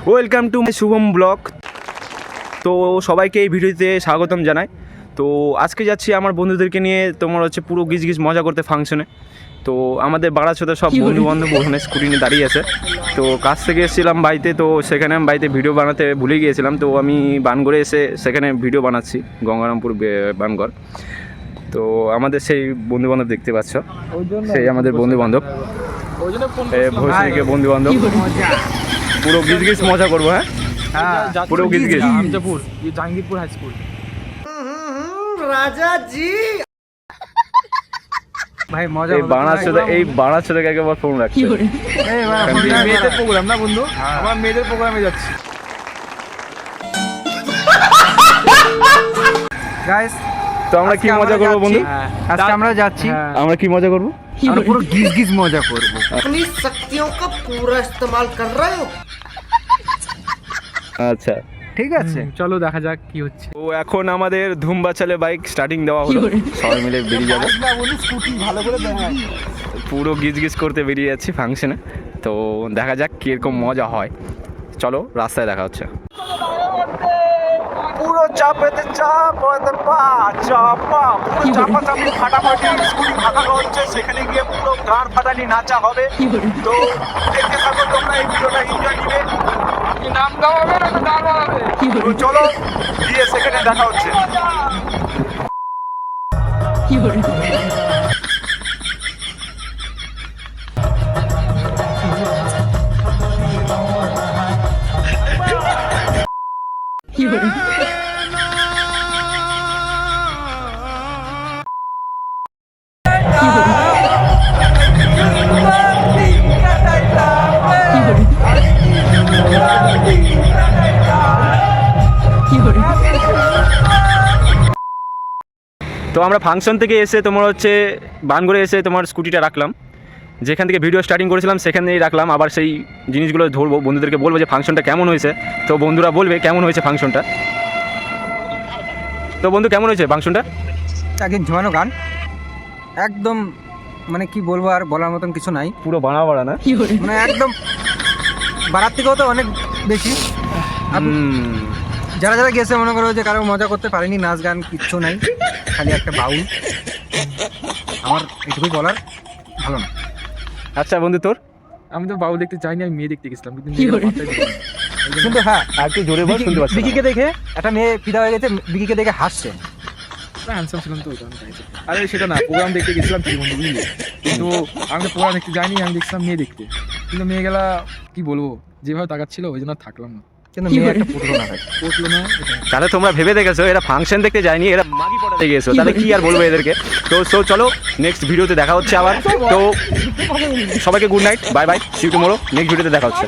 Welcome to my Shubham blog. তো সবাইকে এই ভিডিওতে স্বাগতম জানাই। তো আজকে যাচ্ছি আমার বন্ধুদেরকে নিয়ে তোমার হচ্ছে পুরো গিজ মজা করতে ফাংশনে। তো আমাদের বাড়াছোতে সব বন্ধু বান্ধব ওখানে স্কুটি নিয়ে দাঁড়িয়ে আছে। তো কাছ থেকে এসেছিলাম বাড়িতে, তো সেখানে আমি বাড়িতে ভিডিও বানাতে ভুলে গিয়েছিলাম। তো আমি বানগড়ে এসে সেখানে ভিডিও বানাচ্ছি, গঙ্গারামপুর বানগড়। তো আমাদের সেই বন্ধু বান্ধব দেখতে পাচ্ছ, সেই আমাদের বন্ধু বান্ধব, ভোজকে বন্ধু বান্ধব। পুরো গিজ মজা করবো। হ্যাঁ, পুরো গিজ আমজাপুর, ये जहांगीरपुर हाई स्कूल। राजा जी ভাই মজা এই বানাচ্ছোতে একবার ফোন রাখছে। মেয়েদের প্রোগ্রাম না বন্ধু, আমরা মেয়েদের প্রোগ্রামে যাচ্ছি। গাইস, তো আমরা কি মজা করবো বন্ধু? আজকে আমরা যাচ্ছি, আমরা কি মজা করবো? আমরা পুরো গিজ মজা করব। अपनी शक्तियों का पूरा इस्तेमाल कर रहे हो। আচ্ছা ঠিক আছে, চলো দেখা যাক কি হচ্ছে। তো এখন আমাদের ধুম বাচালে বাইক স্টার্টিং দেওয়া হলো, সবাই মিলে বেরিয়ে যাবো। স্কুটি ভালো করে দেখায়। পুরো গিজ করে বেরিয়ে যাচ্ছি ফাংশনে। তো দেখা যাক কীরকম মজা হয়। চলো রাস্তায় দেখা হচ্ছে। পুরো চাপেতে চাপাচাপি ফাটাফাটি স্কুটি ভাগানো হচ্ছে, সেখানে গিয়ে পুরো গান ফাটানি নাচা হবে। তো দেখতে থাকো তোমরা, এই ভিডিওটা এনজয় নিবে। নাম গাওয়া হবে না, গান হবে। তো চলো গিয়ে সেখানে দেখা হচ্ছে। তো আমরা ফাংশন থেকে এসে তোমার হচ্ছে বানগড়ে এসে তোমার স্কুটিটা রাখলাম, যেখান থেকে ভিডিও স্টার্টিং করেছিলাম সেখানেই রাখলাম। আবার সেই জিনিসগুলো ধরবো, বন্ধুদেরকে বলবো যে ফাংশনটা কেমন হয়েছে। তো বন্ধুরা বলবে কেমন হয়েছে ফাংশনটা। তো বন্ধু কেমন হয়েছে ফাংশনটা? একদিন ঝুমানো গান, একদম মানে কি বলবো, আর বলার মতন কিছু নাই। পুরো বাড়া না, মানে একদম বাড়ার থেকেও তো অনেক বেশি। যারা যারা গেছে মনে করো যে কারো মজা করতে পারেনি, নাচ গান কিচ্ছু নাই, খালি একটা বাউল। আমার এটুকুই বলার, ভালো না। আচ্ছা বন্ধু তোর? আমি তো বাবু দেখতে চাইনি, আমি মেয়ে দেখতে গেছিলাম, কিন্তু কিন্তু হ্যাঁ, আর একটু জোরে বল, শুনতে পাচ্ছি। বিকিকে দেখে একটা মেয়ে ফিদা হয়ে গেছে, বিকিকে দেখে হাসছে। হ্যান্ডসাম ছিলাম তো, আরে সেটা না, প্রোগ্রাম দেখতে গেছিলাম ঠিক বন্ধু, বুঝলি? কিন্তু আমি তো প্রোগ্রাম দেখতে যাইনি, আমি দেখছিলাম মেয়ে দেখতে। কিন্তু মেয়েগুলা কি বলবো, যেভাবে তাকাচ্ছিল ওই জন্য থাকলাম না। কিন্তু মেয়ে একটা পটলো না, ভাই পটলো না। তাহলে তোমরা ভেবে দেখেছো এরা ফাংশন দেখতে যায়নি, এরা মাগি পড়াতে গেছো, তাহলে কি আর বলবো এদেরকে। তো চলো নেক্সট ভিডিওতে দেখা হচ্ছে আবার। তো সবাইকে good night, bye bye, see you tomorrow. Next ভিডিওতে দেখা হচ্ছে।